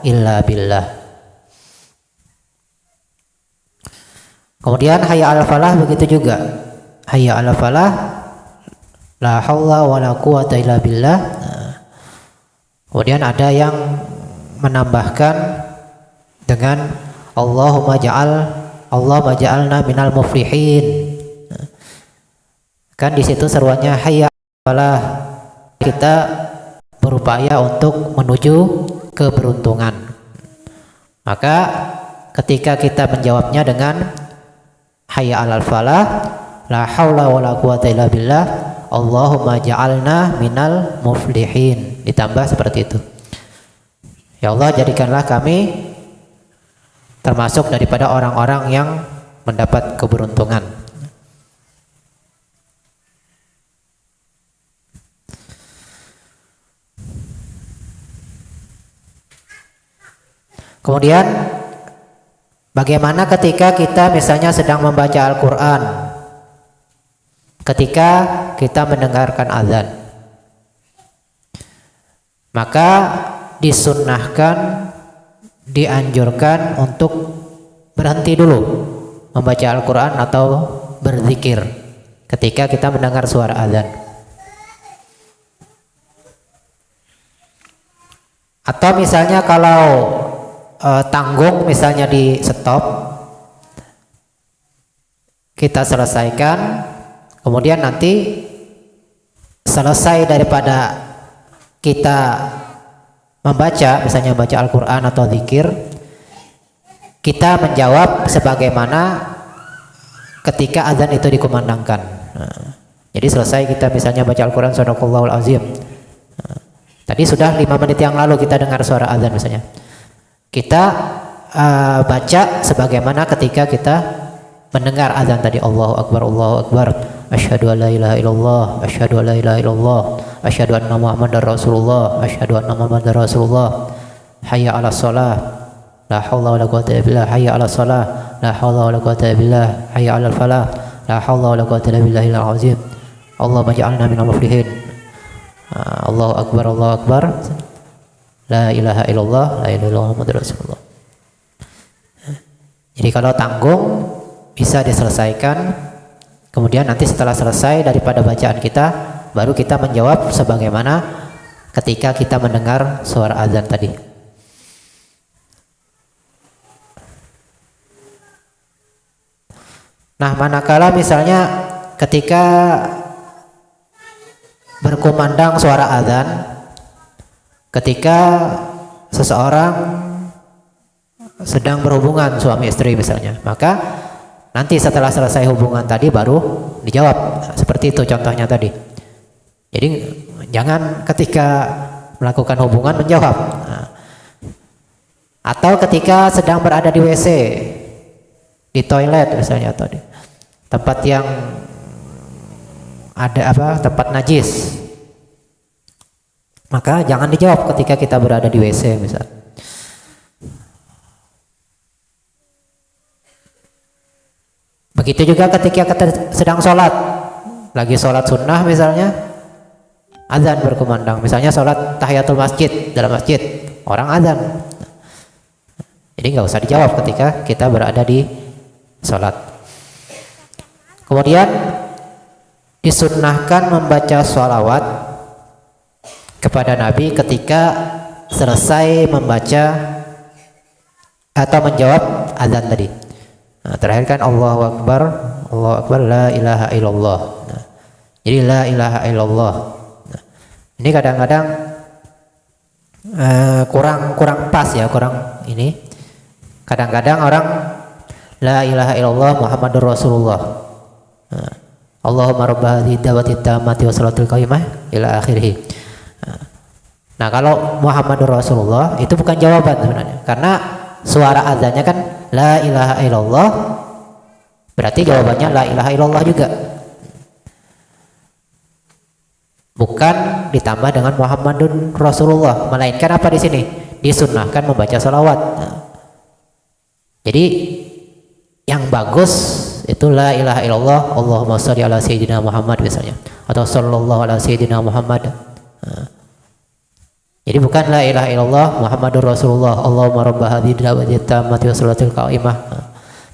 illa billah. Kemudian hayya 'alal falah begitu juga. Hayya 'alal falah, la haula wala quwata illa billah. Kemudian ada yang menambahkan dengan Allahumma ja'alna minal muflihin. Kan di situ seruannya hayya 'alal falah. Kita berupaya untuk menuju keberuntungan. Maka ketika kita menjawabnya dengan hayya 'alal falah, la haula wala quwata illa billah, Allahumma ja'alna minal muflihin, ditambah seperti itu. Ya Allah, jadikanlah kami termasuk daripada orang-orang yang mendapat keberuntungan. Kemudian bagaimana ketika kita misalnya sedang membaca Al-Quran, ketika kita mendengarkan azan, maka disunnahkan, dianjurkan untuk berhenti dulu membaca Al-Quran atau berzikir ketika kita mendengar suara azan. Atau misalnya kalau tanggung misalnya di stop, kita selesaikan, kemudian nanti selesai daripada kita membaca, misalnya baca Al-Quran atau zikir, kita menjawab sebagaimana ketika azan itu dikumandangkan. Jadi selesai kita misalnya baca Al-Quran, sadaqallahul azim, tadi sudah 5 menit yang lalu kita dengar suara azan misalnya, kita baca sebagaimana ketika kita mendengar azan tadi. Allahu Akbar, Allahu Akbar, asyhadu an la ilaha illallah, asyhadu an la ilaha illallah, asyhadu anna Muhammadar Rasulullah, asyhadu anna Muhammadar Rasulullah, hayya 'alas shalah, la haula wala quwwata illa billah, hayya 'alas shalah, la haula wala quwwata illa billah, hayya 'alal falah, la haula wala quwwata illa billahil azim, Allahumma ja'alna minal muflihin. Allahu Akbar, Allahu Akbar, la ilaha illallah, la ilaha illallah Muhammadur Rasulullah. Jadi kalau tanggung bisa diselesaikan, kemudian nanti setelah selesai daripada bacaan kita, baru kita menjawab sebagaimana ketika kita mendengar suara azan tadi. Nah, manakala misalnya ketika berkumandang suara azan, ketika seseorang sedang berhubungan suami istri misalnya, maka nanti setelah selesai hubungan tadi baru dijawab, seperti itu contohnya tadi. Jadi jangan ketika melakukan hubungan menjawab. Atau ketika sedang berada di WC, di toilet misalnya, atau di tempat yang ada tempat najis, maka jangan dijawab ketika kita berada di WC misalnya. Begitu juga ketika kita sedang sholat, lagi sholat sunnah misalnya, azan berkumandang, misalnya sholat tahiyatul masjid, dalam masjid orang azan, jadi nggak usah dijawab ketika kita berada di sholat. Kemudian disunnahkan membaca sholawat kepada Nabi ketika selesai membaca atau menjawab azan tadi. Nah, terakhir kan Allahu Akbar, Allahu Akbar, la ilaha illallah. Nah, jadi la ilaha illallah. Nah, ini kadang-kadang kurang pas ya, kurang ini. Kadang-kadang orang la ilaha illallah Muhammadur Rasulullah. Nah, Allahumma rabba hadhihi da'wati tammati wa salatul qaimah ila akhirih. Nah, kalau Muhammadur Rasulullah itu bukan jawaban sebenarnya, karena suara azannya kan la ilaha illallah, berarti jawabannya la ilaha illallah juga, bukan ditambah dengan Muhammadun Rasulullah, melainkan apa di sini disunnahkan membaca sholawat. Nah, jadi yang bagus itu la ilaha illallah, Allahumma sholli ala sayyidina Muhammad misalnya, atau sallallahu ala sayyidina Muhammad. Nah, Jadi bukan la ilaha illallah Muhammadur Rasulullah Allahumma rabb hadhihi da'wati tammati wa salatil qa'imah.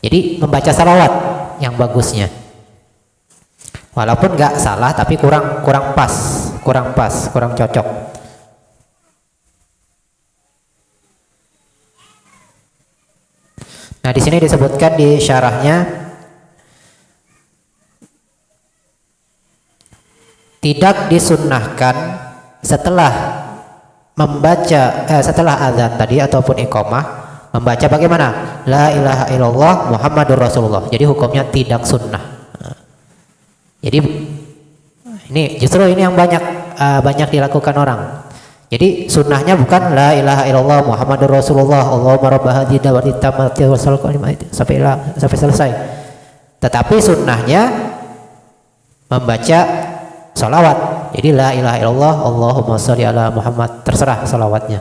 Jadi membaca salawat yang bagusnya. Walaupun nggak salah tapi kurang pas, kurang cocok. Nah, di sini disebutkan di syarahnya tidak disunnahkan setelah setelah azan tadi ataupun iqamah membaca bagaimana? La ilaha illallah Muhammadur Rasulullah. Jadi hukumnya tidak sunnah. Jadi ini justru ini yang banyak dilakukan orang. Jadi sunnahnya bukan la ilaha illallah Muhammadur Rasulullah Allahumma rabb hadhihi da'wati tammati wa salatil qa'imah sampai selesai. Tetapi sunnahnya membaca salawat. Jadi la ilaha illallah Allahumma sholli ala Muhammad, terserah salawatnya.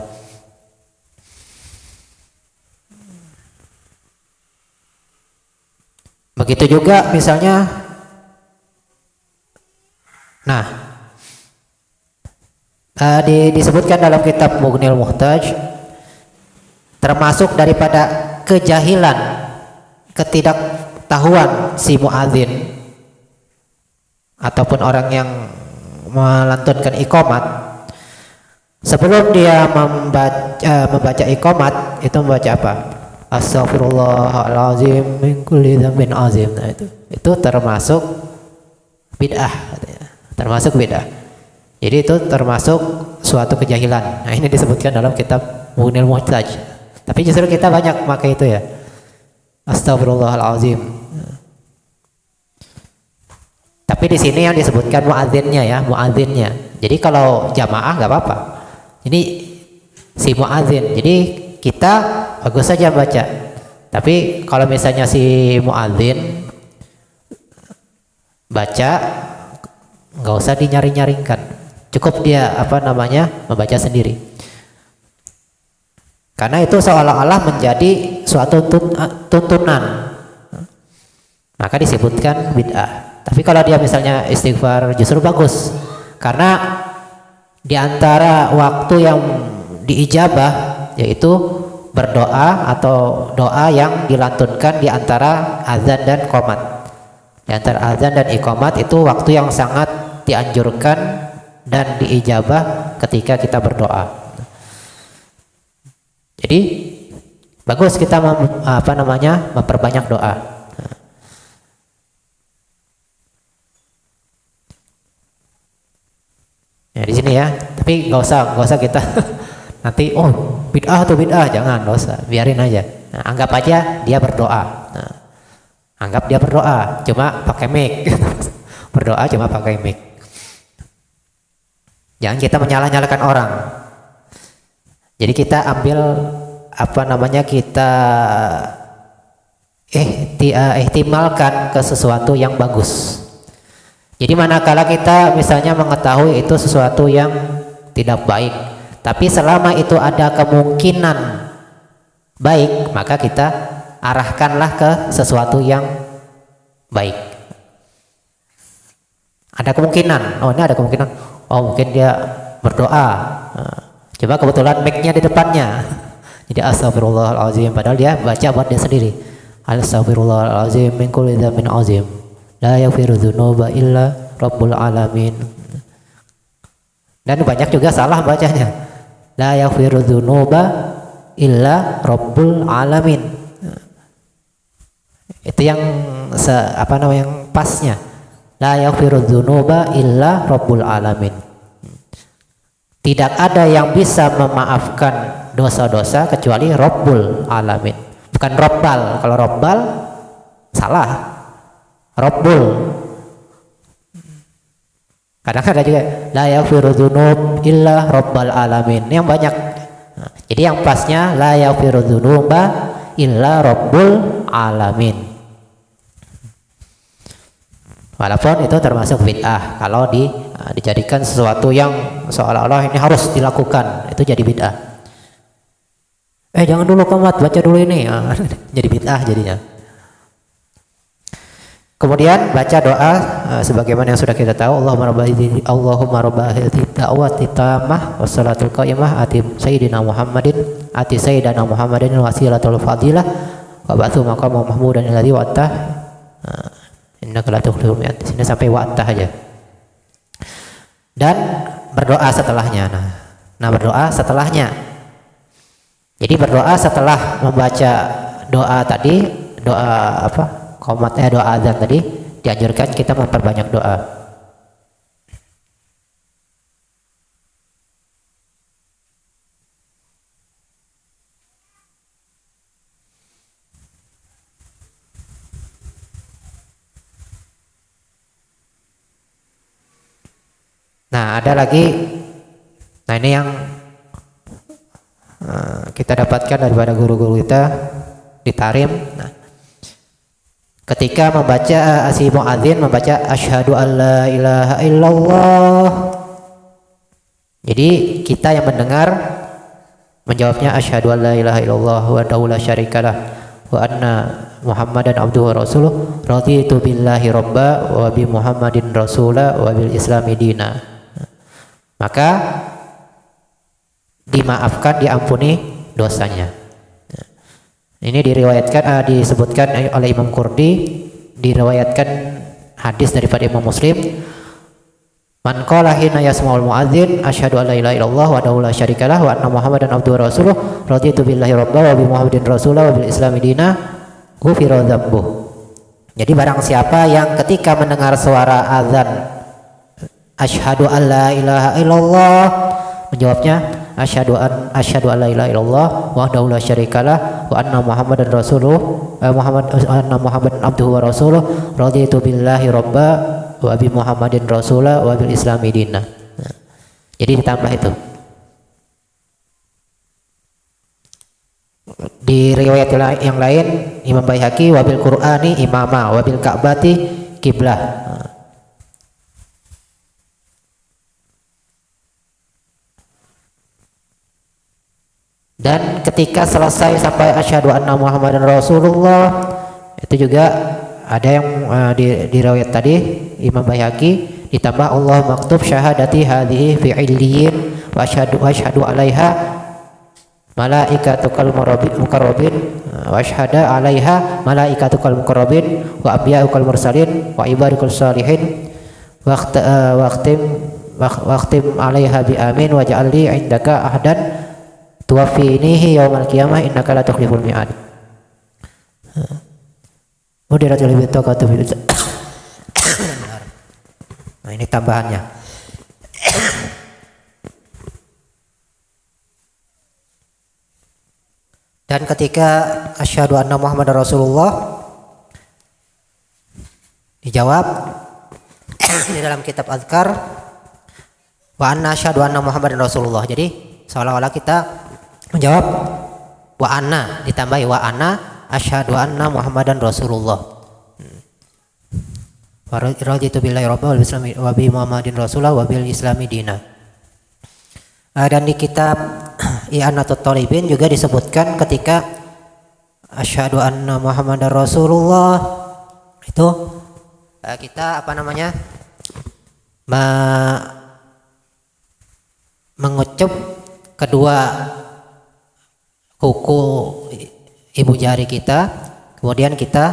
Begitu juga misalnya disebutkan dalam kitab Mughnil Muhtaj, termasuk daripada kejahilan, ketidaktahuan si muadzin ataupun orang yang melantunkan iqamat, sebelum dia membaca iqamat itu membaca apa? Astaghfirullahalazim min kulli dzambin azim. Nah, itu termasuk bid'ah, termasuk bid'ah. Jadi itu termasuk suatu kejahilan. Nah, ini disebutkan dalam kitab Mughnil Muhtaj. Tapi justru kita banyak pakai itu ya. Astaghfirullahalazim. Tapi di sini yang disebutkan muadzinnya ya, muadzinnya. Jadi kalau jamaah nggak apa-apa. Ini si muadzin. Jadi kita bagus saja baca. Tapi kalau misalnya si muadzin baca, nggak usah dinyari-nyaringkan. Cukup dia membaca sendiri. Karena itu seolah-olah menjadi suatu tuntunan. Maka disebutkan bid'ah. Tapi kalau dia misalnya istighfar justru bagus. Karena di antara waktu yang diijabah yaitu berdoa atau doa yang dilantunkan di antara azan dan qomat. Di antara azan dan iqamat itu waktu yang sangat dianjurkan dan diijabah ketika kita berdoa. Jadi bagus kita memperbanyak doa. Ya di sini ya, tapi nggak usah kita nanti bid'ah atau bid'ah, jangan, nggak usah, biarin aja. Nah, anggap aja dia berdoa. Nah, anggap dia berdoa, cuma pakai mic. Berdoa cuma pakai mic. Jangan kita menyalah-nyalakan orang. Jadi kita ambil kita ihtimalkan ke sesuatu yang bagus. Jadi manakala kita misalnya mengetahui itu sesuatu yang tidak baik, tapi selama itu ada kemungkinan baik, maka kita arahkanlah ke sesuatu yang baik. Ada kemungkinan, ini ada kemungkinan, mungkin dia berdoa. Coba kebetulan mic-nya di depannya. Jadi astagfirullahalazim, padahal dia baca buat dia sendiri. Astagfirullahalazim min kulli dzambin azim. La yaghfiru dzunuba illa rabbul alamin. Dan banyak juga salah bacanya. La yaghfiru dzunuba illa rabbul alamin. Itu yang yang pasnya. La yaghfiru dzunuba illa rabbul alamin. Tidak ada yang bisa memaafkan dosa-dosa kecuali Rabbul Alamin. Bukan Robbal. Kalau Robbal salah. Rabbul. Kadang ada juga la yaghfiru dzunub illa Rabbal Alamin. Ini yang banyak. Jadi yang pasnya la yaghfiru dzunuba illa Rabbul Alamin. Walaupun itu termasuk bid'ah kalau dijadikan sesuatu yang seolah-olah ini harus dilakukan, itu jadi bid'ah. Jangan dulu qomat, baca dulu ini. Jadi bid'ah jadinya. Kemudian baca doa sebagaimana yang sudah kita tahu, Allahumma rabb hadhihi da'wati tammah wassalatul qa'imah ati sayyidina Muhammadin wasilatul fadilah wa ba'thu maqam mahmudan alladzi wa'ata innaka la tukhliful mi'ad. Sini sampai wa'ata aja. Dan berdoa setelahnya. Nah, berdoa setelahnya. Jadi berdoa setelah membaca doa tadi, doa doa azan tadi, dianjurkan kita memperbanyak doa. Nah, ada lagi. Nah, ini yang kita dapatkan daripada guru-guru kita di Tarim. Nah, ketika membaca si muadzin membaca asyhadu alla ilaha illallah. Jadi kita yang mendengar menjawabnya asyhadu alla ilaha illallah wa la syarikalah wa anna Muhammadan abduhu wa rasuluh raditu billahi robba wa bi Muhammadin rasula wa bil islami dina. Maka dimaafkan, diampuni dosanya. Ini diriwayatkan, disebutkan oleh Imam Qurdi, diriwayatkan hadis daripada Imam Muslim. Man qala hina yasma'ul muadzin asyhadu an la ilaha illallah wa la syarikalah wa anna Muhammadan abduhu wa rasuluh raditu billahi rabba wa bi Muhammadin rasulah wa bil islami dina ghufira dzambuh. Jadi barang siapa yang ketika mendengar suara azan asyhadu an la ilaha illallah menjawabnya asyhadu an la ilaha illallah wahdahu la syarikalah wa anna Muhammadan Muhammadan abduhu wa rasuluh raditu billahi rabba wa bi Muhammadin rasulah wa bil islami dina. Jadi ditambah itu. Di riwayat yang lain Imam Baihaqi wabil Qur'ani imama wabil Ka'bati kiblah. Dan ketika selesai sampai asyhadu anna Muhammadan Rasulullah, itu juga ada yang diriwayat tadi Imam Baihaqi ditambah Allah maktub syahadati hadhihi fi illiyin wa asyhadu 'alaiha malaikatukal muqarrabin wa asyhadu 'alaiha malaikatukal muqarrabin wa anbiya'ukal mursalin wa ibadukal salihin waqtim 'alaiha bi amin wa ja'alli 'indaka ahdan tuwafinihi yaumal qiyamah innaka la tukhliful mi'ad. Mudiratul bitaqatu bil. Nah, ini tambahannya. Dan ketika asyhadu anna Muhammadar Rasulullah dijawab di dalam kitab azkar wa anna asyhadu anna Muhammadar Rasulullah. Jadi seolah-olah kita menjawab wa anna ditambahi wa anna asyhadu anna Muhammadan Rasulullah. Wa raditu billahi rabba wa bi Muhammadin rasulah wa bil islami dina. Dan di kitab I'anatut Thalibin juga disebutkan ketika asyhadu anna Muhammadar Rasulullah itu kita mengucup kedua kuku ibu jari kita, kemudian kita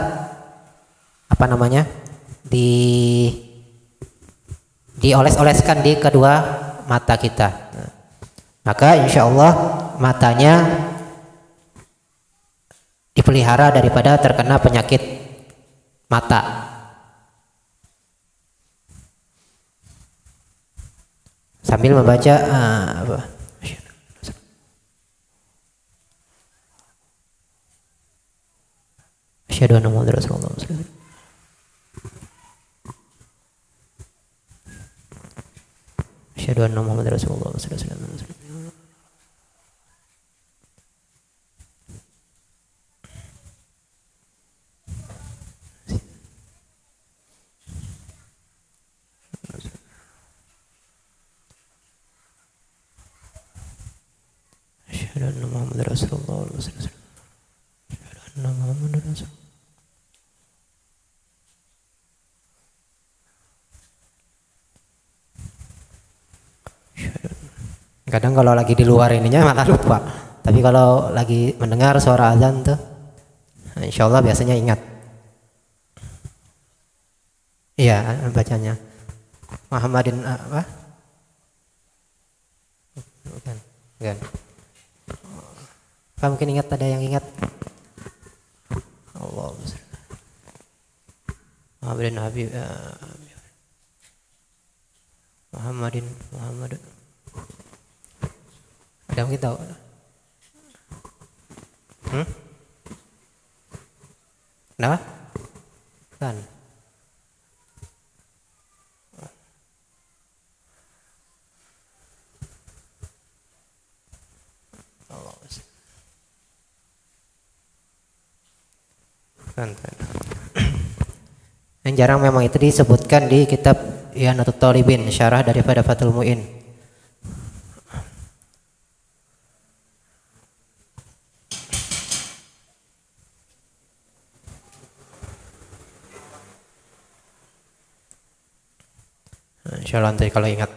dioles-oleskan di kedua mata kita. Maka insya Allah matanya dipelihara daripada terkena penyakit mata. Sambil membaca asyhadu anna Muhammadar Rasulullah. Asyhadu anna Muhammadar Rasulullah. Asyhadu anna Muhammadar Rasulullah. Asyhadu anna Muhammadar Rasulullah. Kadang kalau lagi di luar ininya malah lupa. Tapi kalau lagi mendengar suara azan tuh, insya Allah biasanya ingat. Iya, bacanya Muhammadin apa? Bukan. Bukan. Apa mungkin ingat, ada yang ingat? Allah Muhammadin Habib Muhammadin ada mungkin tahu? Kenapa? Kan? Kan. Yang jarang memang itu disebutkan di kitab Ihanatut Thalibin, syarah daripada Fathul Mu'in. Insyaallah nanti kalau ingat.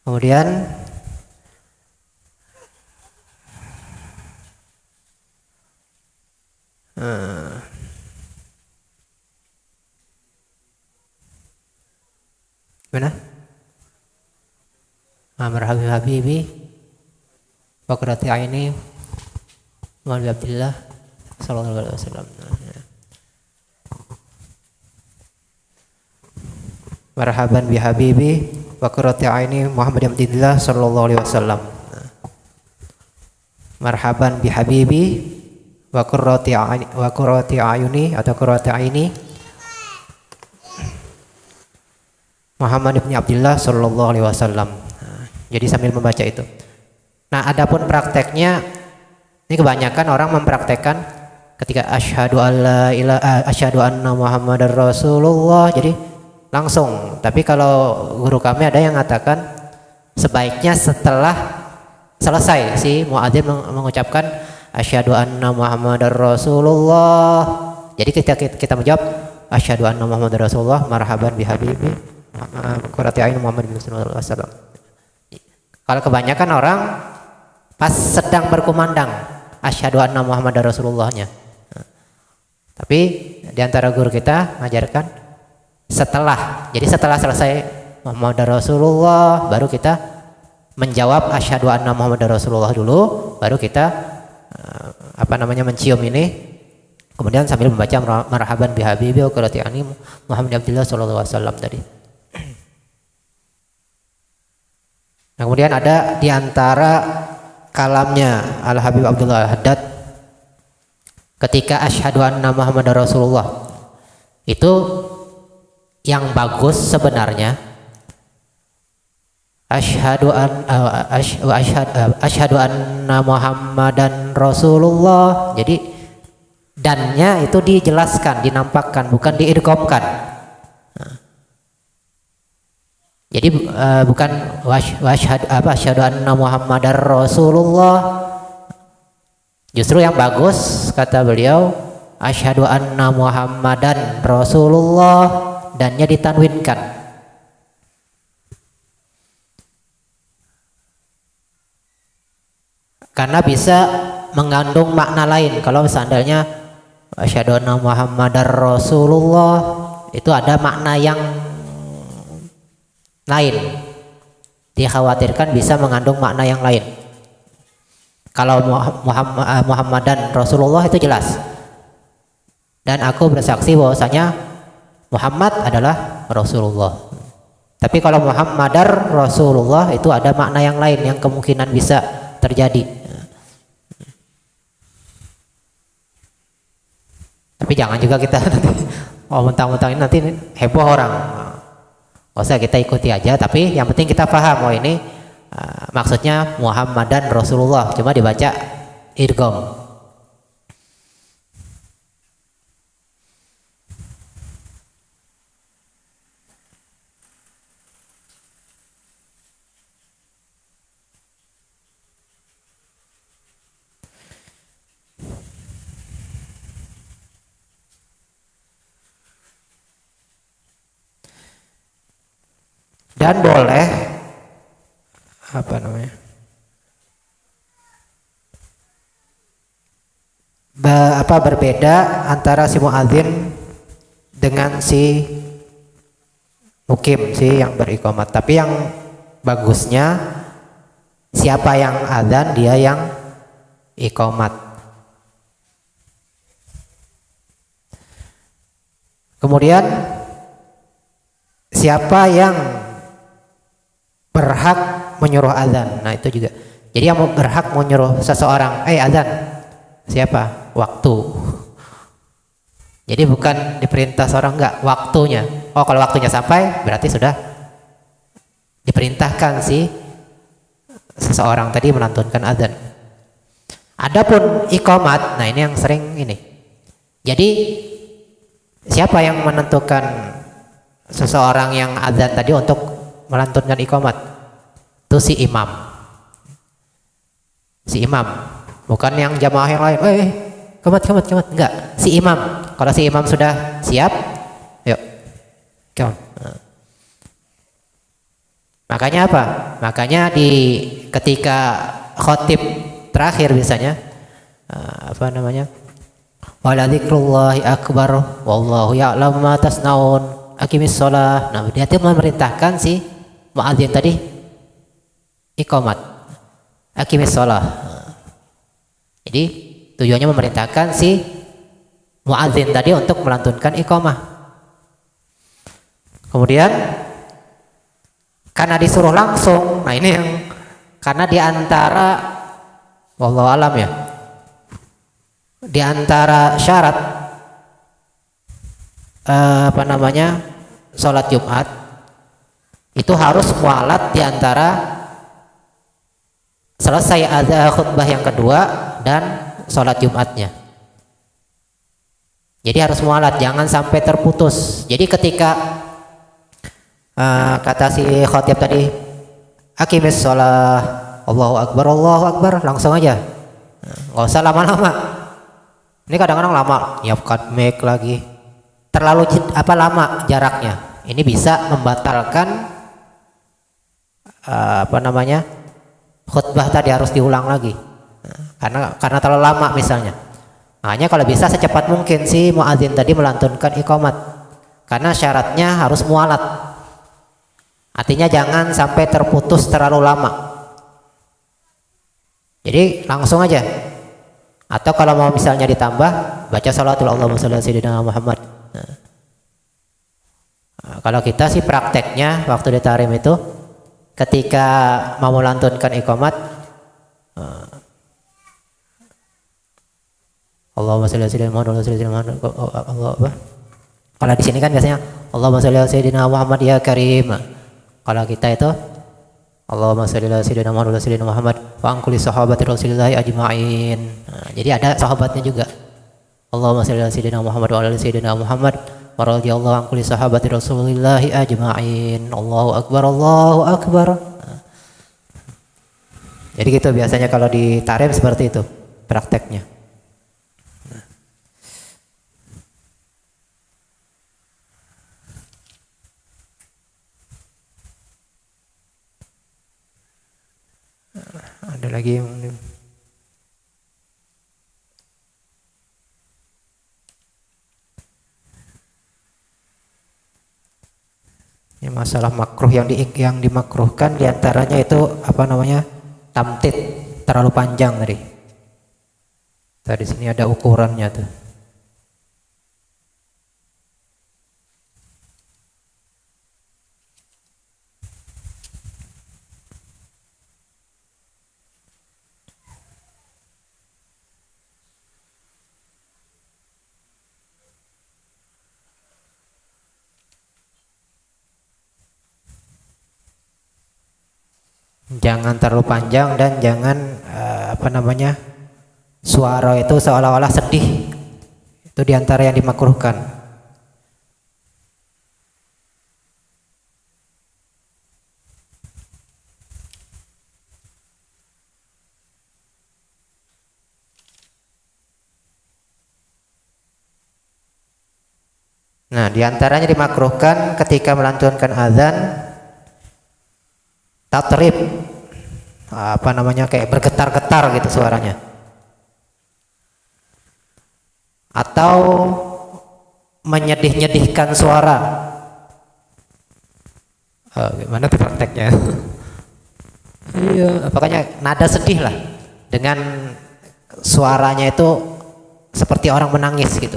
Kemudian mana? Marhaban Habibi wa qurrati aini Muhammad Abdullah sallallahu alaihi wasallam. Marhaban bi Habibi wa qurrati aini Muhammad Abdullah sallallahu alaihi wasallam. Marhaban bi Habibi wa qurrati ayuni atau qurrati aini Muhammad ibn Abdullah sallallahu alaihi wasallam. Jadi sambil membaca itu. Nah, adapun prakteknya ini kebanyakan orang mempraktekkan ketika asyhadu anna Muhammadar Rasulullah, jadi langsung. Tapi kalau guru kami ada yang mengatakan sebaiknya setelah selesai si muadzin mengucapkan asyhadu anna Muhammadar Rasulullah. Jadi kita menjawab asyhadu anna Muhammadar Rasulullah marhaban bi habibi qurrati a'yun Muhammad bin sallallahu alaihi wasallam. Kalau kebanyakan orang pas sedang berkumandang asyhadu anna Muhammadar Rasulullahnya. Tapi di antara guru kita mengajarkan setelah. Jadi setelah selesai Muhammadar Rasulullah baru kita menjawab asyhadu anna Muhammadar Rasulullah dulu, baru kita mencium ini. Kemudian sambil membaca marhaban bi habibi wa qurrati a'yuni Muhammad Abdullah sallallahu alaihi wasallam tadi. Nah, kemudian ada di antara kalamnya Al Habib Abdullah Al-Haddad ketika asyhadu anna Muhammadar Rasulullah itu yang bagus sebenarnya asyhadu anna Muhammadan Rasulullah. Jadi dannya itu dijelaskan, dinampakkan, bukan diidghamkan. Jadi bukan asyhadu anna Muhammadar Rasulullah. Justru yang bagus kata beliau asyhadu anna Muhammadan Rasulullah, dannya ditanwinkan. Karena bisa mengandung makna lain. Kalau seandainya asyhadu anna Muhammadar Rasulullah itu ada makna yang lain, dikhawatirkan bisa mengandung makna yang lain. Kalau Muhammadan Rasulullah itu jelas, dan aku bersaksi bahwasanya Muhammad adalah Rasulullah. Tapi kalau Muhammadar Rasulullah itu ada makna yang lain yang kemungkinan bisa terjadi. Tapi jangan juga kita nanti mentang-mentang ini nanti heboh orang. Nggak usah, kita ikuti aja, tapi yang penting kita paham, oh ini maksudnya Muhammadan Rasulullah, cuma dibaca idgham. Dan boleh apa namanya, berbeda antara si muadzin dengan si mukim, si yang beriqamat. Tapi yang bagusnya siapa yang adzan dia yang iqamat. Kemudian siapa yang berhak menyuruh adzan. Nah itu juga. Jadi yang berhak menyuruh seseorang, adzan. Siapa? Waktu. Jadi bukan diperintah seorang, enggak, waktunya. Oh kalau waktunya sampai berarti sudah diperintahkan si seseorang tadi melantunkan adzan. Adapun iqamat, nah ini yang sering ini. Jadi siapa yang menentukan seseorang yang adzan tadi untuk melantunkan iqamat? Itu si imam. Si imam, bukan yang jamaah yang lain. Qamat, enggak. Si imam. Kalau si imam sudah siap, yuk. Come. Makanya apa? Makanya ketika khotib terakhir biasanya apa namanya? Wala dzikrullahi akbar wallahu ya'lamu ma tasnaun aqimis shalah. Nah, dia itu memerintahkan si muadzin tadi iqamat. Aqimis shalah. Jadi tujuannya memerintahkan si muadzin tadi untuk melantunkan iqamah. Kemudian karena disuruh langsung, nah ini yang karena diantara wallahu alam ya, diantara syarat apa namanya sholat Jumat itu harus mualat diantara selesai adzan khutbah yang kedua dan sholat Jumatnya. Jadi harus mualat, jangan sampai terputus. Jadi ketika kata si khotib tadi aqimis shalah Allahu akbar, langsung aja, nggak usah lama-lama. Ini kadang-kadang lama, nyiapkan mic lagi, terlalu lama jaraknya. Ini bisa membatalkan apa namanya khutbah tadi, harus diulang lagi karena terlalu lama misalnya. Makanya kalau bisa secepat mungkin si muadzin tadi melantunkan iqamat, karena syaratnya harus mualat. Artinya jangan sampai terputus terlalu lama. Jadi langsung aja. Atau kalau mau misalnya ditambah, baca salatul Allahumma shalli ala sayyidina Muhammad. Nah, kalau kita sih prakteknya waktu di Tarim itu, ketika mau melantunkan iqamat, Allahumma shalli ala sayyidina Muhammad, Allah apa? Kalau di sini kan biasanya Allahumma shalli ala sayyidina Muhammad ya karim. Kalau kita itu Allahumma shalli ala sayyidina Muhammad wa an kulli sahabati Rasulillahi ajma'in. Nah, jadi ada sahabatnya juga. Allahumma shalli ala sayyidina Muhammad wa ala sayyidina Muhammad wa radhiyallahu an kulli sahabati Rasulillahi ajma'in. Allahu akbar, Allahu akbar. Nah, jadi gitu biasanya kalau di Tarim seperti itu prakteknya. Ada lagi yang ini masalah makruh, yang dimakruhkan diantaranya itu apa namanya, tamtid, terlalu panjang tadi. Tadi sini ada ukurannya tuh. Jangan terlalu panjang dan jangan apa namanya, suara itu seolah-olah sedih. Itu diantara yang dimakruhkan. Nah, diantaranya dimakruhkan ketika melantunkan azan tatrib, apa namanya, kayak bergetar-getar gitu suaranya. Atau menyedih-nyedihkan suara. Gimana tuh prakteknya? Iya, pokoknya nada sedih lah, dengan suaranya itu seperti orang menangis gitu.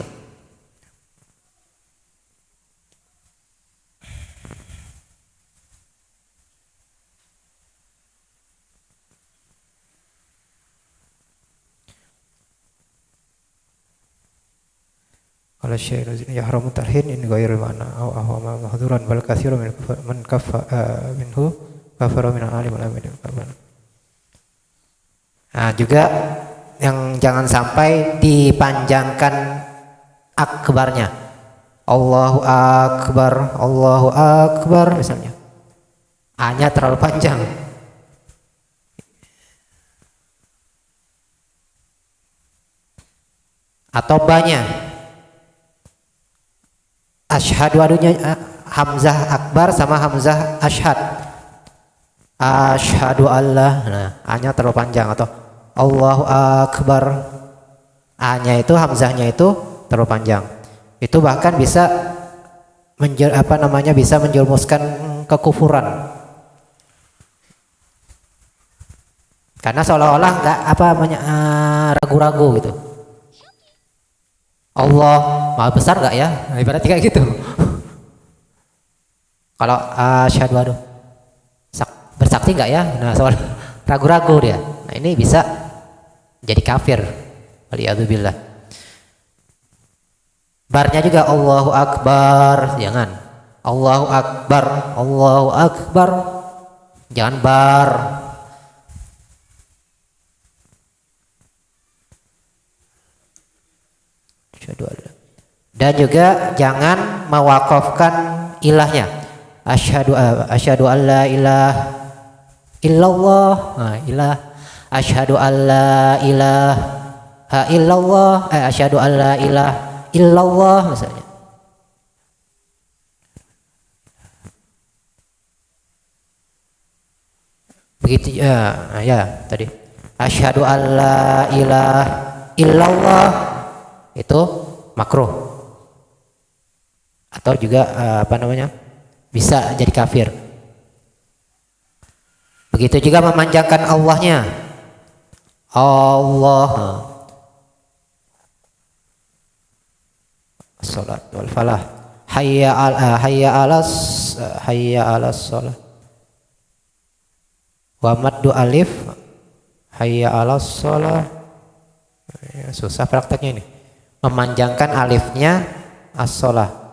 Kalau syai'un yahramu tarhin in ghairu mana aw ahwa mahduran bal katsirun min kafa minhu kafara min alim alamin. Nah, juga yang jangan sampai dipanjangkan akbarnya. Allahu akbar misalnya. A-nya terlalu panjang. Atau banyak. Asyhadu adunya hamzah akbar sama hamzah asyhad. Asyhadu Allah. Nah, A-nya terlalu panjang. Atau Allahu akbar. A-nya itu, hamzahnya itu terlalu panjang. Itu bahkan bisa bisa menjerumuskan kekufuran. Karena seolah-olah nggak ragu-ragu gitu. Allah maha besar nggak ya? Nah, ibaratnya kayak gitu. Kalau asyhadu aduh bersakti nggak ya? Nah, soal ragu-ragu dia. Nah, ini bisa jadi kafir. Waliyadzubillah. Barnya juga Allahu akbar, jangan. Allahu akbar, Allahu akbar. Jangan bar. Dan juga jangan mewakafkan ilahnya. Asyhadu alla ilaha illallah. Nah, ilah. Asyhadu alla ilaha illallah. Asyhadu alla ilaha illallah misalnya. Begitu ya tadi. Asyhadu alla ilaha illallah itu makruh. Atau juga bisa jadi kafir. Begitu juga memanjangkan Allahnya. Allah. Salat wal falah. Hayya 'alas shalah. Wa maddu alif. Hayya 'alas shalah. Susah prakteknya ini. Memanjangkan alifnya as-shalah.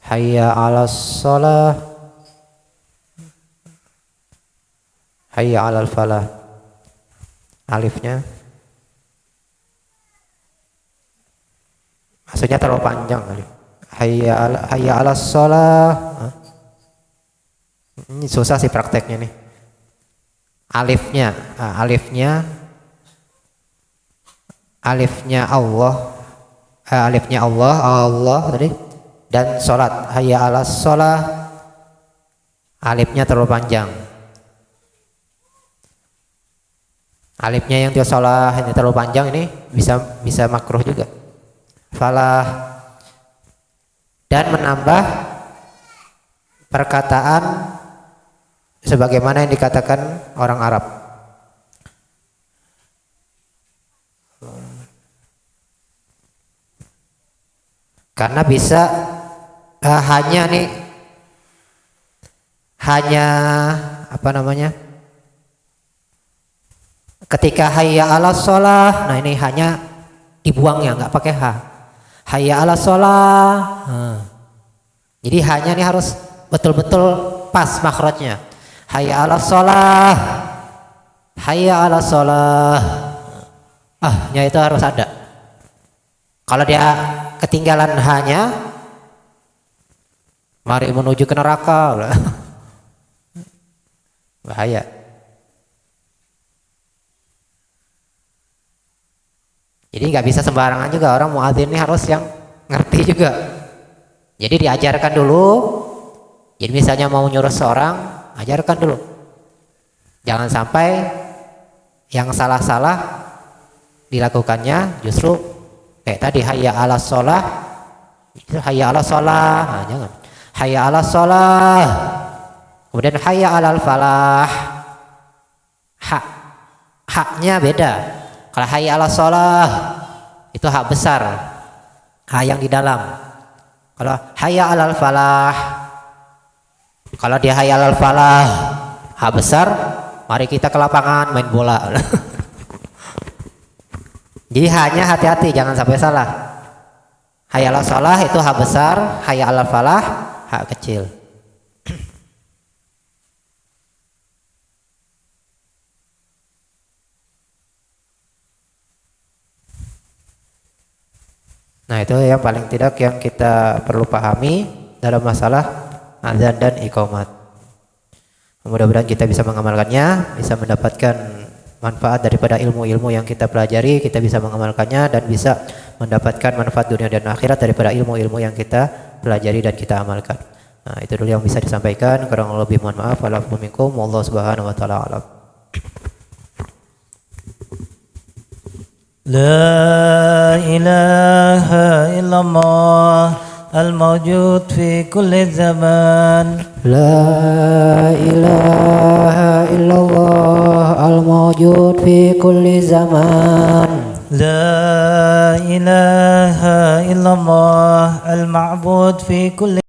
Hayya 'alas shalah. Hayya 'alal falah. Alifnya maksudnya terlalu panjang alif. Hayya 'alas shalah. Ini susah sih prakteknya nih. Alifnya Allah tadi, dan sholat hayya 'alas shalah, alifnya terlalu panjang. Alifnya yang dia sholah ini terlalu panjang, ini bisa makruh juga. Falah. Dan menambah perkataan sebagaimana yang dikatakan orang Arab. Karena bisa hanya ketika hayya 'alas shalah, nah ini hanya dibuangnya, nggak pakai ha. Hayya 'alas shalah. Jadi hanya ini harus betul-betul pas makhrajnya. Hayya 'alas shalah. Hayya 'alas shalah. Nya itu harus ada. Kalau dia ketinggalan hanya, mari menuju ke neraka, bahaya. Jadi nggak bisa sembarangan juga, orang muadzin ini harus yang ngerti juga. Jadi diajarkan dulu. Jadi misalnya mau nyuruh seorang, ajarkan dulu. Jangan sampai Yang salah-salah dilakukannya justru kayak tadi hayya 'alas shalah, itu hayya 'alas shalah. Nah, jangan. Hayya 'alas shalah. Kemudian hayya 'alal falah. Haknya beda. Kalau hayya 'alas shalah itu hak besar. Hak yang di dalam. Kalau hayya 'alal falah, kalau dia hayya 'alal falah hak besar, mari kita ke lapangan main bola. Jadi hanya hati-hati jangan sampai salah. Hayya 'alas shalah itu hak besar, hayya 'alal falah hak kecil. Nah, itu yang paling tidak yang kita perlu pahami dalam masalah azan dan iqamat. Mudah-mudahan kita bisa mengamalkannya, bisa mendapatkan manfaat daripada ilmu-ilmu yang kita pelajari, kita bisa mengamalkannya dan bisa mendapatkan manfaat dunia dan akhirat daripada ilmu-ilmu yang kita pelajari dan kita amalkan. Nah, itu dulu yang bisa disampaikan. Kurang lebih mohon maaf. Wa'alaikum minkum. Wallahu subhanahu wa ta'ala a'lam. لا إله إلا الله الموجود في كل زمان لا إله إلا الله الموجود في كل زمان لا إله إلا الله المعبود في كل